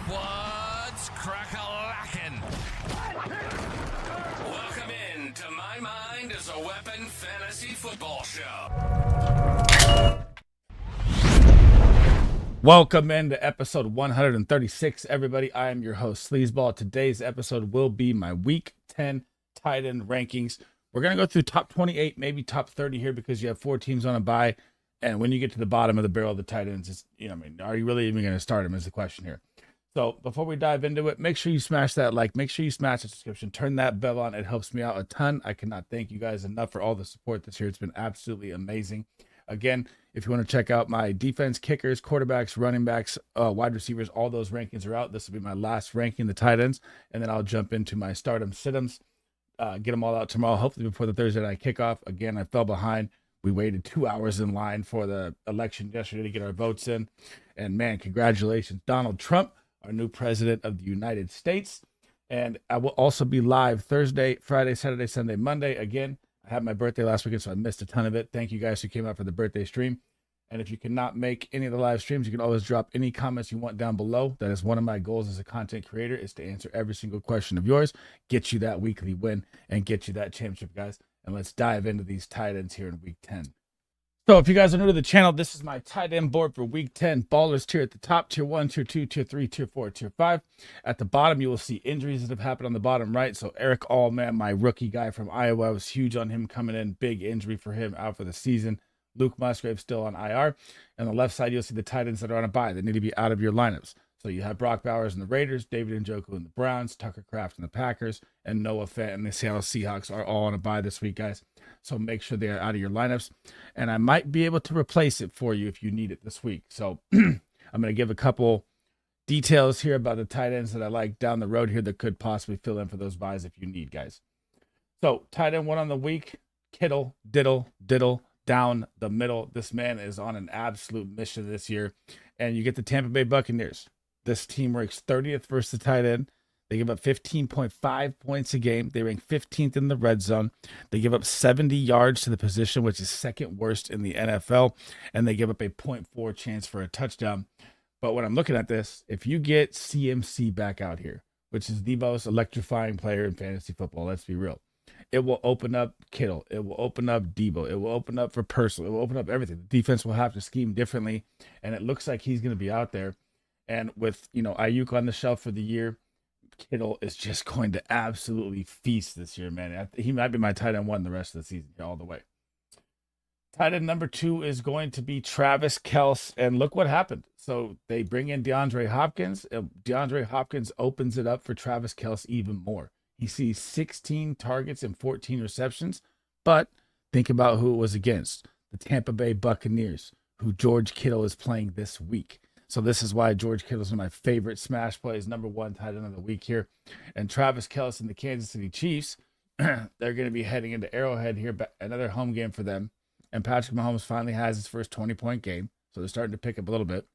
What's crack-a-lackin'? Welcome in to My Mind is a Weapon Fantasy Football Show. Welcome into episode 136, everybody. I am your host, SleezBall. Today's episode will be my Week 10 tight end rankings. We're going to go through top 28, maybe top 30 here because you have 4 teams on a bye. And when you get to the bottom of the barrel of the tight ends, it's, are you really even going to start them is the question here. So before we dive into it, make sure you smash that like, make sure you smash the subscription, turn that bell on. It helps me out a ton. I cannot thank you guys enough for all the support this year. It's been absolutely amazing. Again, if you want to check out my defense, kickers, quarterbacks, running backs, wide receivers, all those rankings are out. This will be my last ranking, the tight ends, and then I'll jump into my stardom sit-ems, get them all out tomorrow, hopefully before the Thursday night kickoff. Again, I fell behind. We waited 2 hours in line for the election yesterday to get our votes in. And man, congratulations, Donald Trump, our new president of the United States. And I will also be live Thursday, Friday, Saturday, Sunday, Monday. Again, I had my birthday last weekend, so I missed a ton of it. Thank you guys who came out for the birthday stream. And if you cannot make any of the live streams, you can always drop any comments you want down below. That is one of my goals as a content creator, is to answer every single question of yours, get you that weekly win, and get you that championship, guys. And let's dive into these tight ends here in Week 10. So if you guys are new to the channel, this is my tight end board for Week 10. Ballers tier at the top, tier 1, tier 2, tier 3, tier 4, tier 5. At the bottom, you will see injuries that have happened on the bottom right. So Eric Allman, my rookie guy from Iowa, I was huge on him coming in. Big injury for him, out for the season. Luke Musgrave still on IR. And on the left side, you'll see the tight ends that are on a bye. They need to be out of your lineups. So you have Brock Bowers in the Raiders, David Njoku in the Browns, Tucker Kraft in the Packers, and Noah Fant in the Seattle Seahawks are all on a bye this week, guys. So make sure they are out of your lineups. And I might be able to replace it for you if you need it this week. So I'm going to give a couple details here about the tight ends that I like down the road here that could possibly fill in for those buys if you need, guys. So tight end 1 on the week, Kittle, diddle, down the middle. This man is on an absolute mission this year. And you get the Tampa Bay Buccaneers. This team ranks 30th versus the tight end. They give up 15.5 points a game. They rank 15th in the red zone. They give up 70 yards to the position, which is second worst in the NFL. And they give up a 0.4 chance for a touchdown. But when I'm looking at this, if you get CMC back out here, which is the most electrifying player in fantasy football, let's be real, it will open up Kittle. It will open up Debo. It will open up for Purcell. It will open up everything. The defense will have to scheme differently. And it looks like he's going to be out there. And with, Ayuk on the shelf for the year, Kittle is just going to absolutely feast this year, man. He might be my tight end 1 the rest of the season all the way. Tight end number 2 is going to be Travis Kelce. And look what happened. So they bring in DeAndre Hopkins. DeAndre Hopkins opens it up for Travis Kelce even more. He sees 16 targets and 14 receptions. But think about who it was against. The Tampa Bay Buccaneers, who George Kittle is playing this week. So this is why George Kittle is one of my favorite smash plays, number 1 tight end of the week here. And Travis Kelce and the Kansas City Chiefs, they're going to be heading into Arrowhead here, another home game for them. And Patrick Mahomes finally has his first 20-point game. So they're starting to pick up a little bit.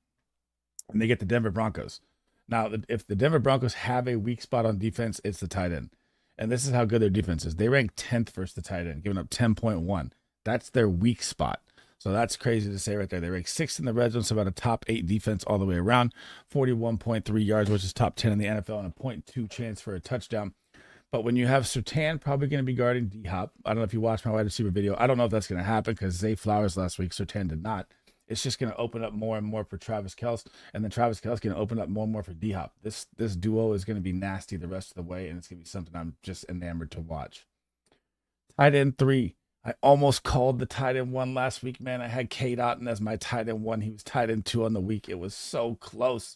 And they get the Denver Broncos. Now, if the Denver Broncos have a weak spot on defense, it's the tight end. And this is how good their defense is. They rank 10th versus the tight end, giving up 10.1. That's their weak spot. So that's crazy to say right there. They rank 6th in the red zone, so about a top 8 defense all the way around. 41.3 yards, which is top 10 in the NFL, and a 0.2 chance for a touchdown. But when you have Surtain probably going to be guarding D-Hop, I don't know if you watched my wide receiver video. I don't know if that's going to happen because Zay Flowers last week, Surtain did not. It's just going to open up more and more for Travis Kelce, and then Travis Kelce going to open up more and more for D-Hop. This duo is going to be nasty the rest of the way, and it's going to be something I'm just enamored to watch. Tight end 3. I almost called the tight end 1 last week, man. I had Cade Otton as my tight end 1. He was tight end 2 on the week. It was so close.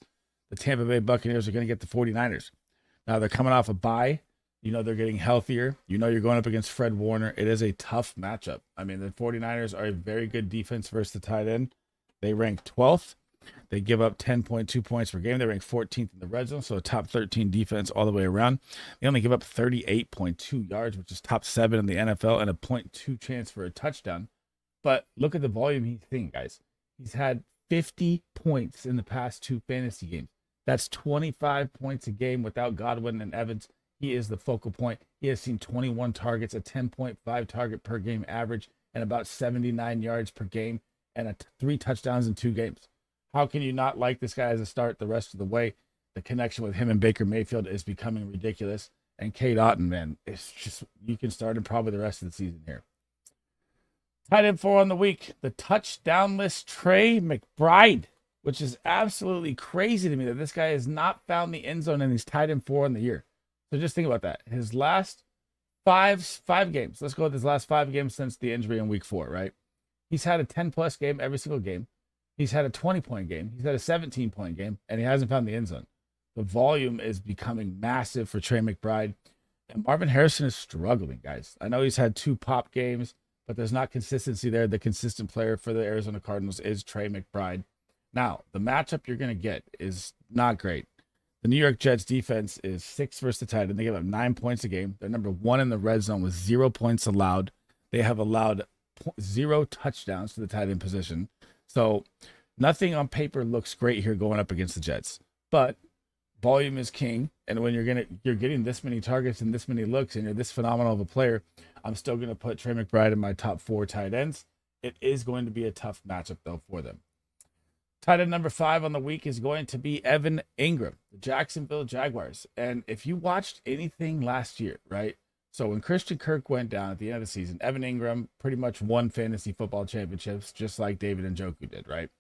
The Tampa Bay Buccaneers are going to get the 49ers. Now they're coming off a bye. They're getting healthier. You're going up against Fred Warner. It is a tough matchup. I mean, the 49ers are a very good defense versus the tight end. They rank 12th. They give up 10.2 points per game. They rank 14th in the red zone, so a top 13 defense all the way around. They only give up 38.2 yards, which is top 7 in the NFL, and a 0.2 chance for a touchdown. But look at the volume he's seeing, guys. He's had 50 points in the past 2 fantasy games. That's 25 points a game without Godwin and Evans. He is the focal point. He has seen 21 targets, a 10.5 target per game average, and about 79 yards per game, and 3 touchdowns in 2 games. How can you not like this guy as a start the rest of the way? The connection with him and Baker Mayfield is becoming ridiculous. And Kate Otten, man, it's just, you can start him probably the rest of the season here. Tight end 4 on the week, the touchdownless Trey McBride, which is absolutely crazy to me that this guy has not found the end zone and he's tight end 4 on the year. So just think about that. His last five games, let's go with his last 5 games since the injury in week 4, right? He's had a 10-plus game every single game. He's had a 20-point game. He's had a 17-point game, and he hasn't found the end zone. The volume is becoming massive for Trey McBride. And Marvin Harrison is struggling, guys. I know he's had 2 pop games, but there's not consistency there. The consistent player for the Arizona Cardinals is Trey McBride. Now, the matchup you're going to get is not great. The New York Jets defense is 6th versus the tight end. They give up 9 points a game. They're number 1 in the red zone with 0 points allowed. They have allowed 0 touchdowns to the tight end position. So nothing on paper looks great here going up against the Jets. But volume is king, and when you're getting this many targets and this many looks, and you're this phenomenal of a player, I'm still going to put Trey McBride in my top 4 tight ends. It is going to be a tough matchup though for them. Tight end number 5 on the week is going to be Evan Ingram, the Jacksonville Jaguars. And if you watched anything last year, right? So when Christian Kirk went down at the end of the season, Evan Ingram pretty much won fantasy football championships just like David Njoku did, right?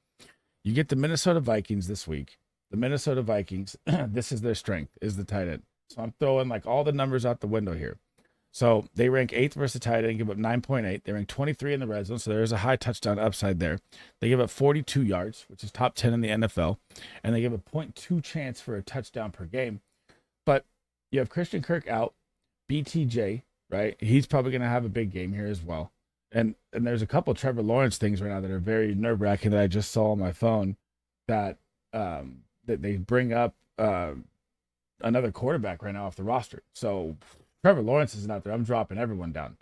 You get the Minnesota Vikings this week. The Minnesota Vikings, this is their strength, is the tight end. So I'm throwing like all the numbers out the window here. So they rank 8th versus tight end, give up 9.8. They rank 23 in the red zone, so there's a high touchdown upside there. They give up 42 yards, which is top 10 in the NFL, and they give a 0.2 chance for a touchdown per game. But you have Christian Kirk out, BTJ, right? He's probably going to have a big game here as well. And there's a couple Trevor Lawrence things right now that are very nerve-wracking that I just saw on my phone that that they bring up another quarterback right now off the roster. So Trevor Lawrence isn't out there. I'm dropping everyone down.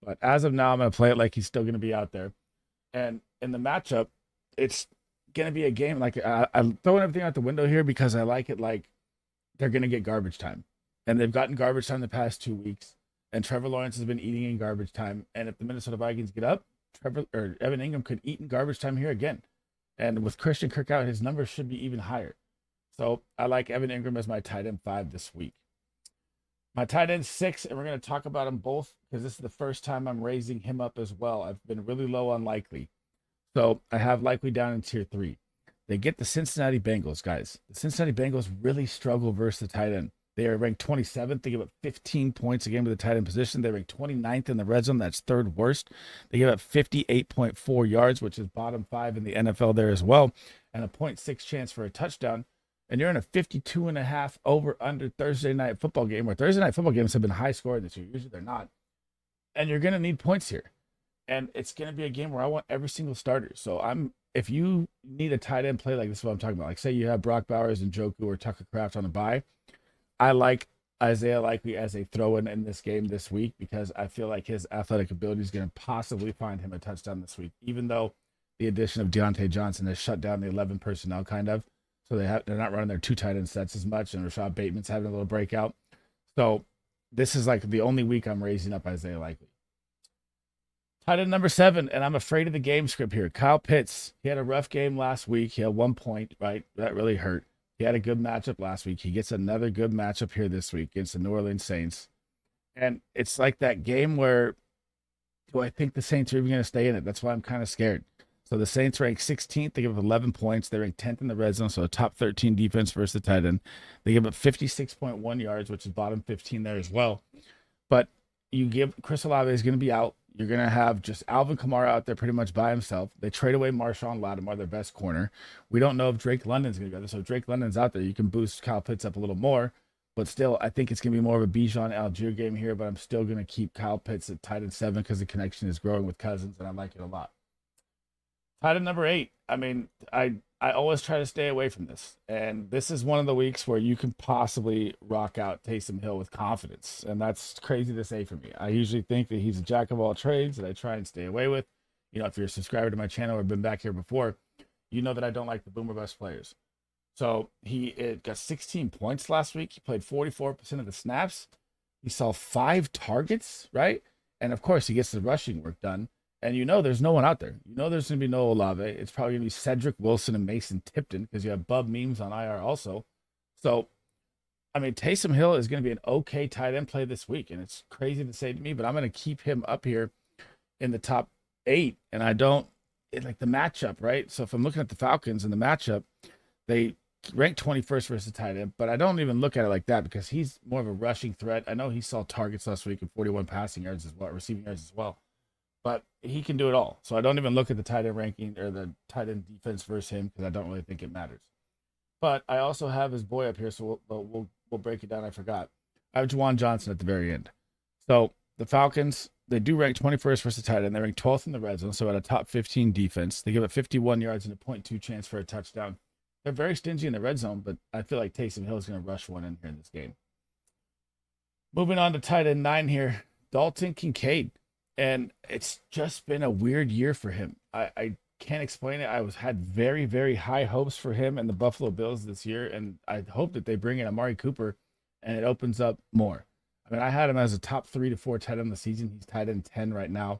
But as of now, I'm going to play it like he's still going to be out there. And in the matchup, it's going to be a game. Like I'm throwing everything out the window here because I like it like they're going to get garbage time. And they've gotten garbage time the past 2 weeks. And Trevor Lawrence has been eating in garbage time. And if the Minnesota Vikings get up, Evan Ingram could eat in garbage time here again. And with Christian Kirk out, his numbers should be even higher. So I like Evan Ingram as my tight end 5 this week. My tight end 6, and we're going to talk about them both because this is the first time I'm raising him up as well. I've been really low on Likely. So I have Likely down in tier 3. They get the Cincinnati Bengals, guys. The Cincinnati Bengals really struggle versus the tight end. They are ranked 27th. They give up 15 points a game to the tight end position. They're ranked 29th in the red zone. That's 3rd worst. They give up 58.4 yards, which is bottom 5 in the NFL there as well, and a 0.6 chance for a touchdown. And you're in a 52.5 over-under Thursday night football game, where Thursday night football games have been high scoring this year. Usually they're not. And you're going to need points here. And it's going to be a game where I want every single starter. So if you need a tight end play, like this is what I'm talking about. Like say you have Brock Bowers and Njoku or Tucker Kraft on a bye. I like Isaiah Likely as a throw-in in this game this week because I feel like his athletic ability is going to possibly find him a touchdown this week, even though the addition of Deontay Johnson has shut down the 11 personnel kind of. So they're not running their 2 tight end sets as much, and Rashad Bateman's having a little breakout. So this is like the only week I'm raising up Isaiah Likely. Tight end number 7, and I'm afraid of the game script here. Kyle Pitts. He had a rough game last week. He had 1 point, right? That really hurt. He had a good matchup last week. He gets another good matchup here this week against the New Orleans Saints. And it's like that game where, do I think the Saints are even going to stay in it? That's why I'm kind of scared. So the Saints rank 16th. They give up 11 points. They rank 10th in the red zone, so a top 13 defense versus the tight end. They give up 56.1 yards, which is bottom 15 there as well. But Chris Olave is going to be out. You're going to have just Alvin Kamara out there pretty much by himself. They trade away Marshawn Lattimore, their best corner. We don't know if Drake London's going to go there. So if Drake London's out there, you can boost Kyle Pitts up a little more. But still, I think it's going to be more of a Bijan Algier game here, but I'm still going to keep Kyle Pitts at tight end 7 because the connection is growing with Cousins, and I like it a lot. Tight end number 8. I mean, I always try to stay away from this. And this is one of the weeks where you can possibly rock out Taysom Hill with confidence. And that's crazy to say for me. I usually think that he's a jack of all trades that I try and stay away with. You know, if you're a subscriber to my channel or been back here before, you know that I don't like the boomer bust players. So he got 16 points last week. He played 44% of the snaps. He saw 5 targets, right? And of course, he gets the rushing work done. And you know there's no one out there. You know there's going to be no Olave. It's probably going to be Cedric Wilson and Mason Tipton because you have Bub Memes on IR also. So, I mean, Taysom Hill is going to be an okay tight end play this week. And it's crazy to say to me, but I'm going to keep him up here in the top 8. And I don't like the matchup, right? So if I'm looking at the Falcons and the matchup, they rank 21st versus tight end, but I don't even look at it like that because he's more of a rushing threat. I know he saw targets last week and 41 passing yards as well, receiving yards as well, but he can do it all. So I don't even look at the tight end ranking or the tight end defense versus him because I don't really think it matters. But I also have his boy up here, so we'll break it down. I forgot. I have Juwan Johnson at the very end. So the Falcons, they do rank 21st versus tight end. They rank 12th in the red zone, so at a top 15 defense. They give up 51 yards and a 0.2 chance for a touchdown. They're very stingy in the red zone, but I feel like Taysom Hill is going to rush one in here in this game. Moving on to tight end 9 here, Dalton Kincaid. And it's just been a weird year for him. I can't explain it. I had very, very high hopes for him and the Buffalo Bills this year, and I hope that they bring in Amari Cooper and it opens up more. I mean, I had him as a top 3 to 4 tight end of the season. He's tight end 10 right now.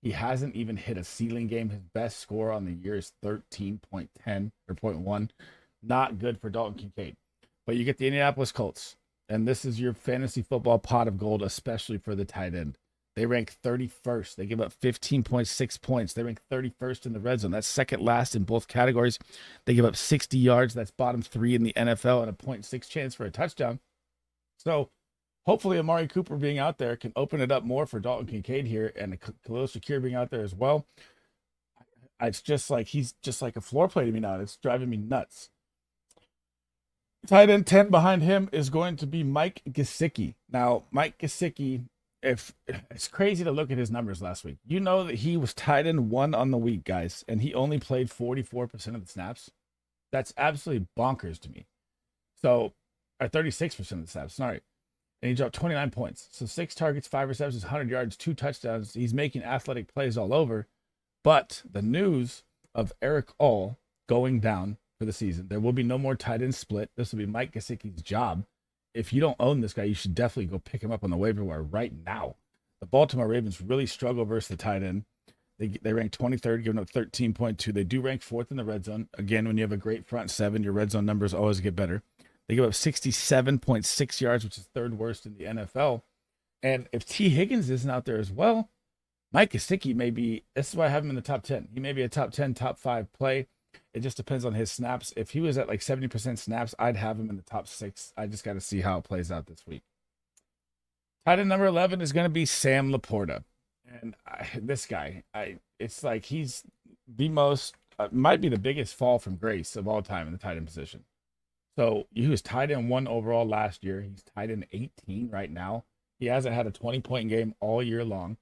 He hasn't even hit a ceiling game. His best score on the year is 13.10 or 0.1. Not good for Dalton Kincaid. But you get the Indianapolis Colts, and this is your fantasy football pot of gold, especially for the tight end. They rank 31st. They give up 15.6 points. They rank 31st in the red zone. That's second last in both categories. They give up 60 yards. That's bottom 3 in the NFL and a 0.6 chance for a touchdown. So hopefully Amari Cooper being out there can open it up more for Dalton Kincaid here, and Khalil Shakir being out there as well. It's just like he's just like a floor play to me now. It's driving me nuts. Tight end 10 behind him is going to be Mike Gesicki. Now, Mike Gesicki, if it's crazy to look at his numbers last week. You know that he was tight end 1 on the week, guys, and he only played 44% of the snaps. That's absolutely bonkers to me. So, or 36% of the snaps, sorry. And he dropped 29 points. So 6 targets, 5 receptions, 100 yards, 2 touchdowns. He's making athletic plays all over. But the news of Eric All going down for the season, there will be no more tight end split. This will be Mike Gesicki's job. If you don't own this guy, you should definitely go pick him up on the waiver wire right now. The Baltimore Ravens really struggle versus the tight end. They rank 23rd, giving up 13.2. They do rank 4th in the red zone. Again, when you have a great front 7, your red zone numbers always get better. They give up 67.6 yards, which is 3rd worst in the NFL. And if T. Higgins isn't out there as well, Mike Gesicki may be, this is why I have him in the top 10. He may be a top 10, top 5 play. It just depends on his snaps. If he was at like 70% snaps, I'd have him in the top 6. I just got to see how it plays out this week. Tight end number 11 is going to be Sam Laporta. And this guy, it's like he's the most, might be the biggest fall from grace of all time in the tight end position. So he was tight end 1 overall last year. He's tight end 18 right now. He hasn't had a 20-point game all year long.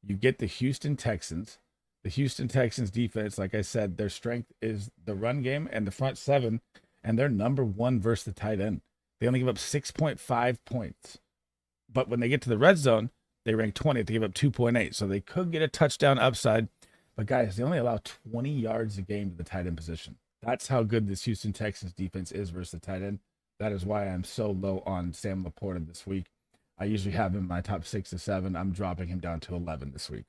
You get the Houston Texans. The Houston Texans defense, like I said, their strength is the run game and the front 7, and they're number 1 versus the tight end. They only give up 6.5 points. But when they get to the red zone, they rank 20th. They give up 2.8. So they could get a touchdown upside. But guys, they only allow 20 yards a game to the tight end position. That's how good this Houston Texans defense is versus the tight end. That is why I'm so low on Sam Laporta this week. I usually have him in my top 6 to 7. I'm dropping him down to 11 this week.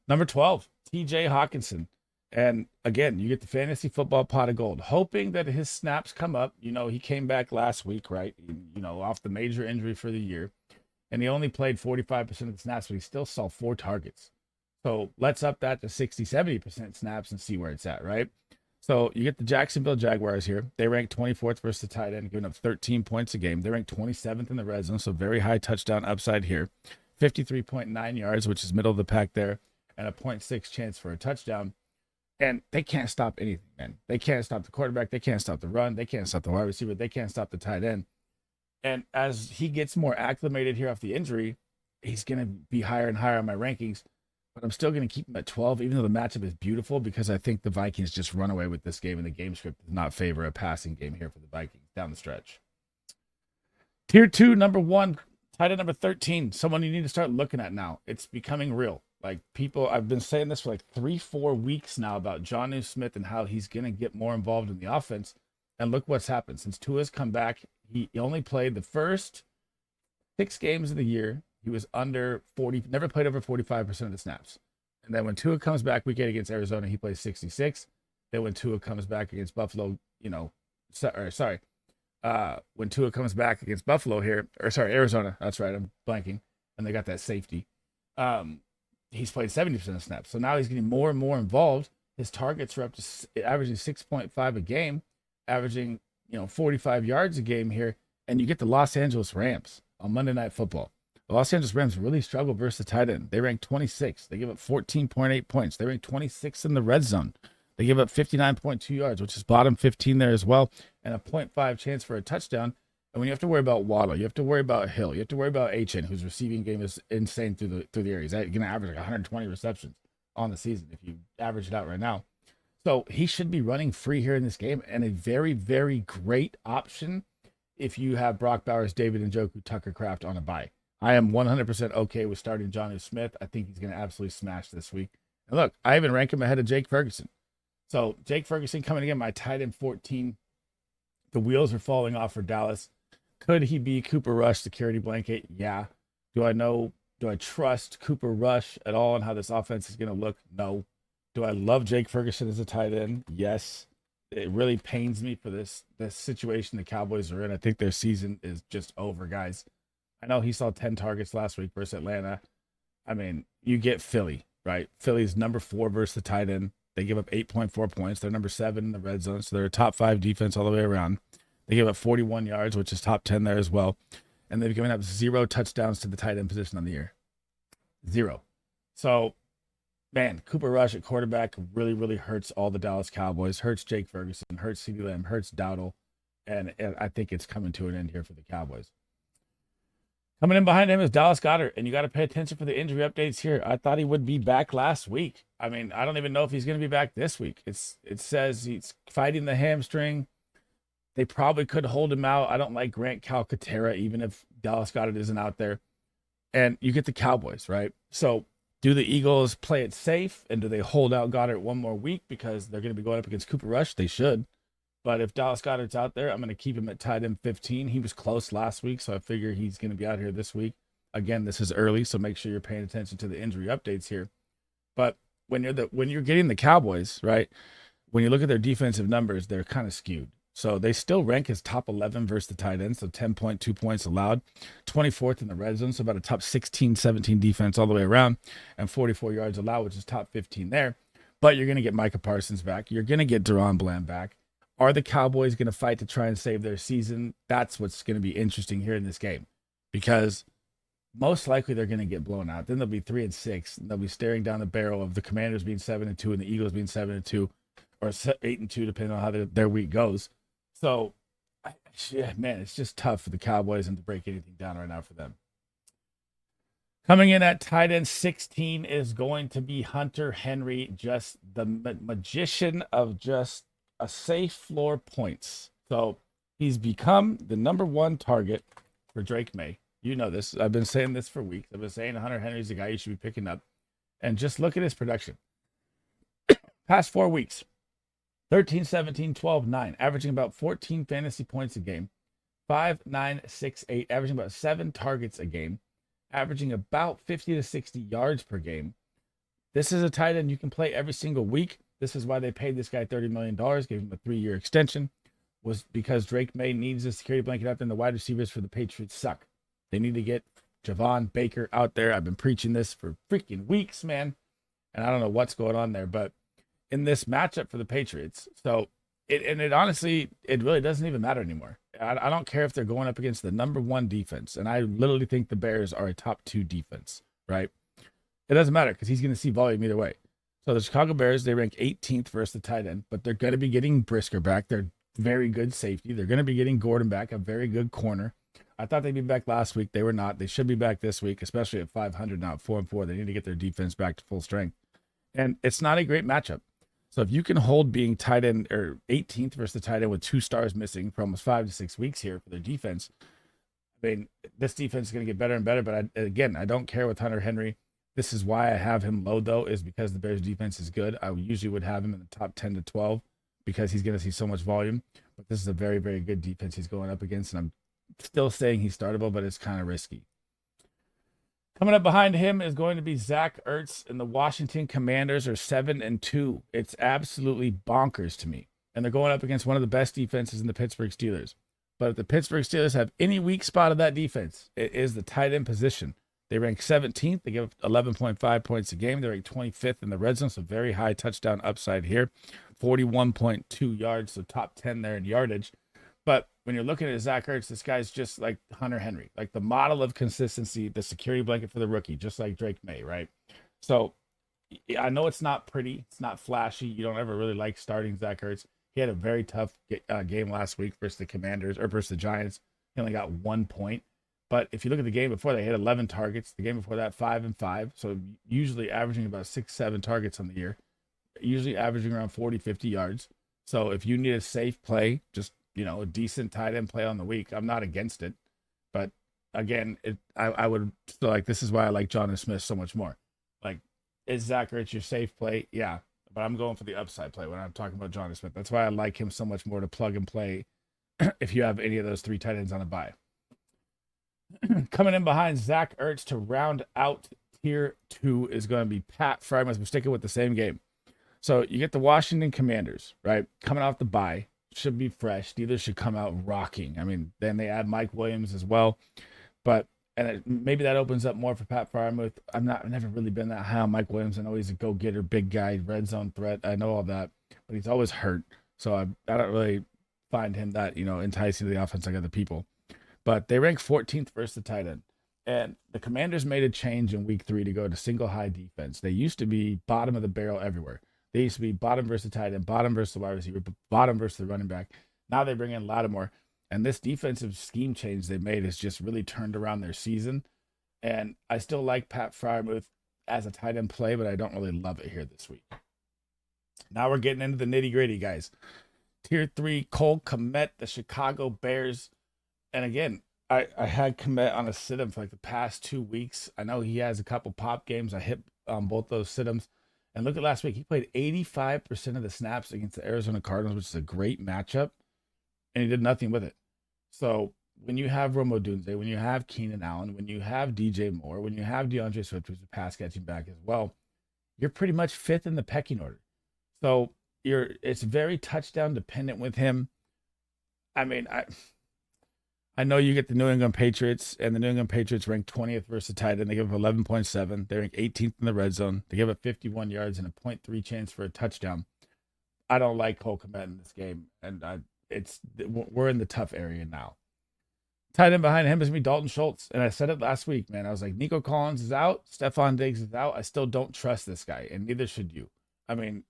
Number 12, TJ Hawkinson. And again, you get the fantasy football pot of gold, hoping that his snaps come up. You know, he came back last week, right? You know, off the major injury for the year. And he only played 45% of the snaps, but he still saw 4 targets. So let's up that to 60, 70% snaps and see where it's at, right? So you get the Jacksonville Jaguars here. They rank 24th versus the tight end, giving up 13 points a game. They rank 27th in the red zone, so very high touchdown upside here. 53.9 yards, which is middle of the pack there, and a 0.6 chance for a touchdown. And they can't stop anything, man. They can't stop the quarterback. They can't stop the run. They can't stop the wide receiver. They can't stop the tight end. And as he gets more acclimated here off the injury, he's going to be higher and higher on my rankings. But I'm still going to keep him at 12, even though the matchup is beautiful, because I think the Vikings just run away with this game, and the game script does not favor a passing game here for the Vikings down the stretch. Tier 2, number 1, tight end number 13, someone you need to start looking at now. It's becoming real. Like people, I've been saying this for like 3-4 weeks now about Jonnu Smith and how he's going to get more involved in the offense. And look what's happened. Since Tua's come back, he only played the first 6 games of the year. He was under 40, never played over 45% of the snaps. And then when Tua comes back week 8 against Arizona, he plays 66. Then when Tua comes back against Buffalo, when Tua comes back against Buffalo here, or sorry, Arizona. That's right, I'm blanking, and they got that safety. He's played 70% of snaps, so now he's getting more and more involved. His targets are up to averaging 6.5 a game, averaging 45 yards a game here, and you get the Los Angeles Rams on Monday Night Football. The Los Angeles Rams really struggle versus the tight end. They rank 26. They give up 14.8 points. They rank 26 in the red zone. They give up 59.2 yards, which is bottom 15 there as well, and a 0.5 chance for a touchdown. And when you have to worry about Waddle, you have to worry about Hill, you have to worry about HN, whose receiving game is insane through the air. He's going to average like 120 receptions on the season if you average it out right now. So he should be running free here in this game, and a very, very great option if you have Brock Bowers, David Njoku, Tucker Kraft on a bye. I am 100% okay with starting Jonnu Smith. I think he's going to absolutely smash this week. And look, I even rank him ahead of Jake Ferguson. So Jake Ferguson coming in my tight end 14. The wheels are falling off for Dallas. Could he be Cooper Rush security blanket? Yeah. Do I trust Cooper Rush at all and how this offense is going to look? No. Do I love Jake Ferguson as a tight end? Yes. It really pains me for this situation the Cowboys are in. I think their season is just over, guys. I know he saw 10 targets last week versus Atlanta. I mean, you get Philly, right? Philly's number 4 versus the tight end. They give up 8.4 points. They're number 7 in the red zone, so they're a top 5 defense all the way around. They give up 41 yards, which is top 10 there as well. And they've given up 0 touchdowns to the tight end position on the year. 0. So, man, Cooper Rush at quarterback really, really hurts all the Dallas Cowboys, hurts Jake Ferguson, hurts CeeDee Lamb, hurts Dowdle, and I think it's coming to an end here for the Cowboys. Coming in behind him is Dallas Goedert, and you got to pay attention for the injury updates here. I thought he would be back last week. I mean, I don't even know if he's going to be back this week. It says he's fighting the hamstring. They probably could hold him out. I don't like Grant Calcaterra, even if Dallas Goedert isn't out there. And you get the Cowboys, right? So do the Eagles play it safe, and do they hold out Goddard one more week because they're going to be going up against Cooper Rush? They should. But if Dallas Goedert's out there, I'm going to keep him at tight end 15. He was close last week, so I figure he's going to be out here this week. Again, this is early, so make sure you're paying attention to the injury updates here. But when you're getting the Cowboys, right, when you look at their defensive numbers, they're kind of skewed. So they still rank as top 11 versus the tight end, so 10.2 points allowed, 24th in the red zone, so about a top 16, 17 defense all the way around, and 44 yards allowed, which is top 15 there. But you're going to get Micah Parsons back. You're going to get Deron Bland back. Are the Cowboys going to fight to try and save their season? That's what's going to be interesting here in this game, because most likely they're going to get blown out. Then they'll be 3-6. And they'll be staring down the barrel of the Commanders being 7-2 and the Eagles being 7-2 or 8-2, depending on how their week goes. So, man, it's just tough for the Cowboys and to break anything down right now for them. Coming in at tight end 16 is going to be Hunter Henry, just the magician of just a safe floor points. So he's become the number 1 target for Drake May. You know this. I've been saying this for weeks. I've been saying Hunter Henry's the guy you should be picking up. And just look at his production. Past 4 weeks, 13, 17, 12, 9, averaging about 14 fantasy points a game. 5, 9, 6, 8, averaging about 7 targets a game. Averaging about 50 to 60 yards per game. This is a tight end you can play every single week. This is why they paid this guy $30 million, gave him a 3-year extension, was because Drake May needs a security blanket out there, and the wide receivers for the Patriots suck. They need to get Javon Baker out there. I've been preaching this for freaking weeks, man, and I don't know what's going on there, but in this matchup for the Patriots, so it honestly, it really doesn't even matter anymore. I don't care if they're going up against the number 1 defense, and I literally think the Bears are a top 2 defense, right? It doesn't matter because he's going to see volume either way. So the Chicago Bears, they rank 18th versus the tight end, but they're going to be getting Brisker back. They're very good safety. They're going to be getting Gordon back, a very good corner. I thought they'd be back last week. They were not. They should be back this week, especially at 500 now, at 4-4. They need to get their defense back to full strength. And it's not a great matchup. So if you can hold being tight end or 18th versus the tight end with 2 stars missing for almost 5 to 6 weeks here for their defense, I mean, this defense is going to get better and better. But I don't care with Hunter Henry. This is why I have him low, though, is because the Bears defense is good. I usually would have him in the top 10 to 12 because he's going to see so much volume. But this is a very, very good defense he's going up against. And I'm still saying he's startable, but it's kind of risky. Coming up behind him is going to be Zach Ertz, and the Washington Commanders are 7-2. It's absolutely bonkers to me. And they're going up against one of the best defenses in the Pittsburgh Steelers. But if the Pittsburgh Steelers have any weak spot of that defense, it is the tight end position. They rank 17th. They give up 11.5 points a game. They rank 25th in the red zone, so very high touchdown upside here. 41.2 yards, so top 10 there in yardage. But when you're looking at Zach Ertz, this guy's just like Hunter Henry, like the model of consistency, the security blanket for the rookie, just like Drake May, right? So I know it's not pretty. It's not flashy. You don't ever really like starting Zach Ertz. He had a very tough game last week versus the Commanders or versus the Giants. He only got 1 point. But if you look at the game before, they had 11 targets. The game before that, 5 and 5. So usually averaging about 6-7 targets on the year, usually averaging around 40, 50 yards. So if you need a safe play, just, a decent tight end play on the week, I'm not against it. But again, I would still like, this is why I like Jonnu Smith so much more. Like, is Zach Ertz your safe play? Yeah. But I'm going for the upside play when I'm talking about Jonnu Smith. That's why I like him so much more to plug and play if you have any of those 3 tight ends on a bye. Coming in behind Zach Ertz to round out tier 2 is going to be Pat Freiermuth. We're sticking with the same game. So you get the Washington Commanders, right? Coming off the bye. Should be fresh. Steelers should come out rocking. I mean, then they add Mike Williams as well. But maybe that opens up more for Pat Freiermuth. I've never really been that high on Mike Williams. I know he's a go-getter, big guy, red zone threat. I know all that. But he's always hurt. So I don't really find him that, enticing to the offense like other people. But they rank 14th versus the tight end. And the Commanders made a change in week 3 to go to single high defense. They used to be bottom of the barrel everywhere. They used to be bottom versus the tight end, bottom versus the wide receiver, bottom versus the running back. Now they bring in Lattimore. And this defensive scheme change they made has just really turned around their season. And I still like Pat Freiermuth as a tight end play, but I don't really love it here this week. Now we're getting into the nitty gritty, guys. Tier 3, Cole Kmet, the Chicago Bears. And again, I had Kmet on a sit-em for like the past 2 weeks. I know he has a couple pop games. I hit both those sit-ems. And look at last week. He played 85% of the snaps against the Arizona Cardinals, which is a great matchup. And he did nothing with it. So when you have Rome Odunze, when you have Keenan Allen, when you have DJ Moore, when you have DeAndre Swift, who's a pass catching back as well, you're pretty much 5th in the pecking order. So it's very touchdown dependent with him. I mean, I know you get the New England Patriots, and the New England Patriots rank 20th versus the tight end. They give up 11.7. They rank 18th in the red zone. They give up 51 yards and a 0.3 chance for a touchdown. I don't like Cole Kmet in this game, and we're in the tough area now. Tight end behind him is me, Dalton Schultz, and I said it last week, man. I was like, Nico Collins is out, Stephon Diggs is out. I still don't trust this guy, and neither should you. I mean,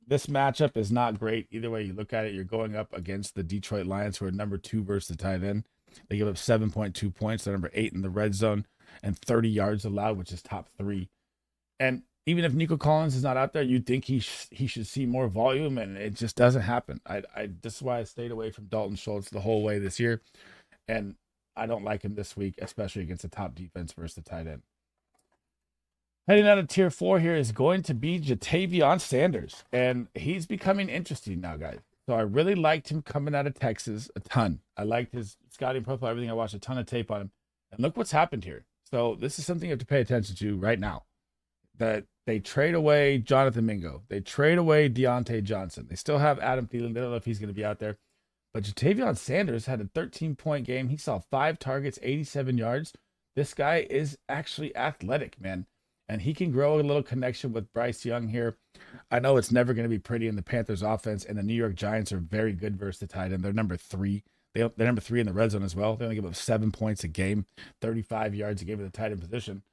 this matchup is not great. Either way you look at it, you're going up against the Detroit Lions, who are number 2 versus the tight end. They give up 7.2 points. They're number 8 in the red zone and 30 yards allowed, which is top 3. And even if Nico Collins is not out there, you'd think he should see more volume, and it just doesn't happen. This is why I stayed away from Dalton Schultz the whole way this year, and I don't like him this week, especially against the top defense versus the tight end. Heading out of tier 4 here is going to be Ja'Tavion Sanders, and he's becoming interesting now, guys. So I really liked him coming out of Texas a ton. I liked his scouting profile, everything. I watched a ton of tape on him. And look what's happened here. So this is something you have to pay attention to right now. That they trade away Jonathan Mingo. They trade away Deontay Johnson. They still have Adam Thielen. They don't know if he's going to be out there. But Ja'Tavion Sanders had a 13-point game. He saw 5 targets, 87 yards. This guy is actually athletic, man. And he can grow a little connection with Bryce Young here. I know it's never going to be pretty in the Panthers offense, and the New York Giants are very good versus the tight end. They're number 3. They're number 3 in the red zone as well. They only give up 7 points a game, 35 yards a game in the tight end position.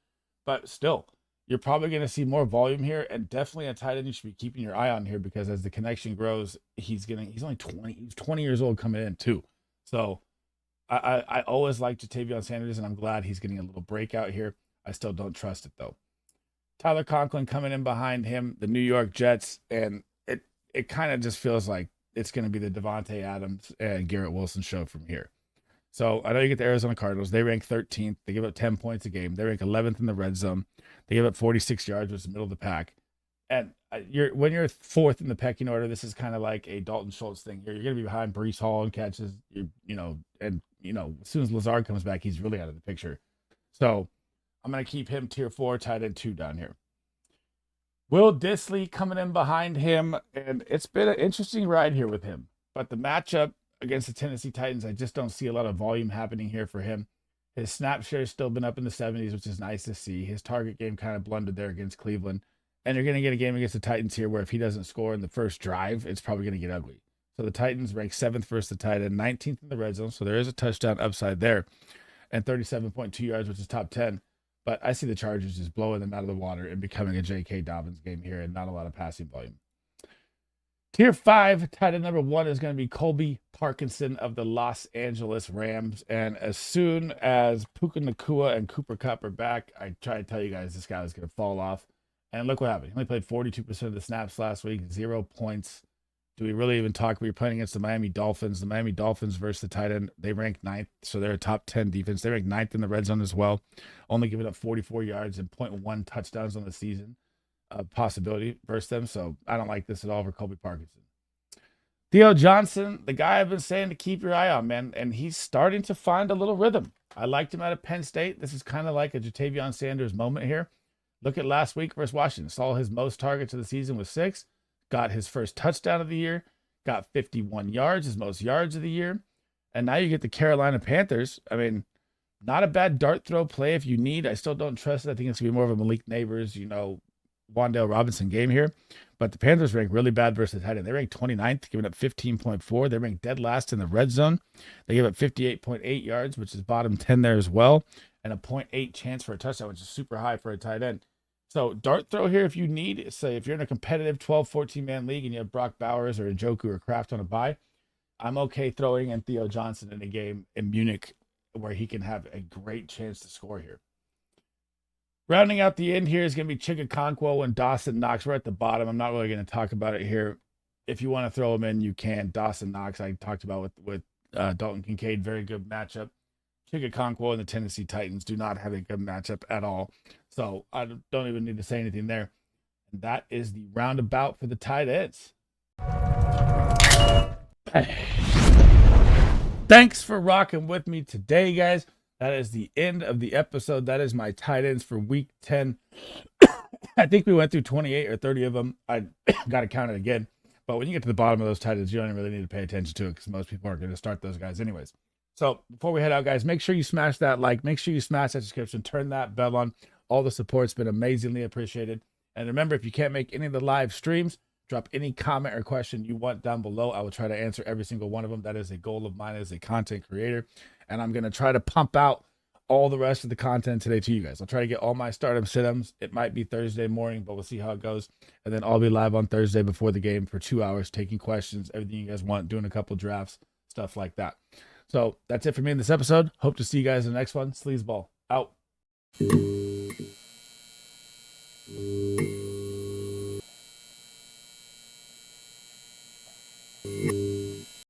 But still, you're probably going to see more volume here, and definitely a tight end you should be keeping your eye on here, because as the connection grows, he's only 20. He's 20 years old coming in too. So I always liked Ja'Tavion Sanders, and I'm glad he's getting a little breakout here. I still don't trust it though. Tyler Conklin coming in behind him, the New York Jets, and it kind of just feels like it's going to be the Devontae Adams and Garrett Wilson show from here. So I know you get the Arizona Cardinals. They rank 13th. They give up 10 points a game. They rank 11th in the red zone. They give up 46 yards, which is the middle of the pack. And when you're 4th in the pecking order, this is kind of like a Dalton Schultz thing. You're going to be behind Breece Hall in catches. As soon as Lazard comes back, he's really out of the picture. So I'm going to keep him tier 4, tight end 2 down here. Will Dissly coming in behind him, and it's been an interesting ride here with him. But the matchup, against the Tennessee Titans, I just don't see a lot of volume happening here for him. His snap share has still been up in the 70s, which is nice to see. His target game kind of blundered there against Cleveland. And you're going to get a game against the Titans here where if he doesn't score in the first drive, it's probably going to get ugly. So the Titans rank 7th versus the tight end, 19th in the red zone. So there is a touchdown upside there and 37.2 yards, which is top 10. But I see the Chargers just blowing them out of the water and becoming a J.K. Dobbins game here and not a lot of passing volume. Tier 5, tight end number 1 is going to be Colby Parkinson of the Los Angeles Rams. And as soon as Puka Nacua and Cooper Kupp are back, I try to tell you guys this guy was going to fall off. And look what happened. He only played 42% of the snaps last week, 0 points. Do we really even talk? We were playing against the Miami Dolphins. The Miami Dolphins versus the tight end, they ranked 9th, so they're a top 10 defense. They ranked 9th in the red zone as well, only giving up 44 yards and 0.1 touchdowns on the season. Possibility versus them, so I don't like this at all for Colby Parkinson. Theo Johnson, the guy I've been saying to keep your eye on, man, and he's starting to find a little rhythm. I liked him out of Penn State. This is kind of like a Jatavion Sanders moment here. Look at last week versus Washington. Saw his most targets of the season was 6. Got his first touchdown of the year. Got 51 yards, his most yards of the year. And now you get the Carolina Panthers. I mean, not a bad dart throw play if you need. I still don't trust it. I think it's going to be more of a Malik Neighbors, Wan'Dale Robinson game here. But the Panthers rank really bad versus the tight end. They rank 29th, giving up 15.4. They rank dead last in the red zone. They give up 58.8 yards, which is bottom 10 there as well. And a 0.8 chance for a touchdown, which is super high for a tight end. So dart throw here if you need. Say if you're in a competitive 12, 14-man league and you have Brock Bowers or Njoku or Kraft on a bye, I'm okay throwing in Theo Johnson in a game in Munich where he can have a great chance to score here. Rounding out the end here is going to be Chigakonkwo and Dawson Knox. We're at the bottom. I'm not really going to talk about it here. If you want to throw them in, you can. Dawson Knox, I talked about with Dalton Kincaid. Very good matchup. Chigakonkwo and the Tennessee Titans do not have a good matchup at all. So I don't even need to say anything there. And that is the roundabout for the tight ends. Thanks for rocking with me today, guys. That is the end of the episode. That is my tight ends for week 10. I think we went through 28 or 30 of them. I got to count it again. But when you get to the bottom of those tight ends, you don't really need to pay attention to it because most people aren't going to start those guys anyways. So before we head out, guys, make sure you smash that like. Make sure you smash that subscription. Turn that bell on. All the support's been amazingly appreciated. And remember, if you can't make any of the live streams, drop any comment or question you want down below. I will try to answer every single one of them. That is a goal of mine as a content creator. And I'm going to try to pump out all the rest of the content today to you guys. I'll try to get all my stardom sit-ups. It might be Thursday morning, but we'll see how it goes. And then I'll be live on Thursday before the game for 2 hours, taking questions, everything you guys want, doing a couple drafts, stuff like that. So that's it for me in this episode. Hope to see you guys in the next one. SleezBall out.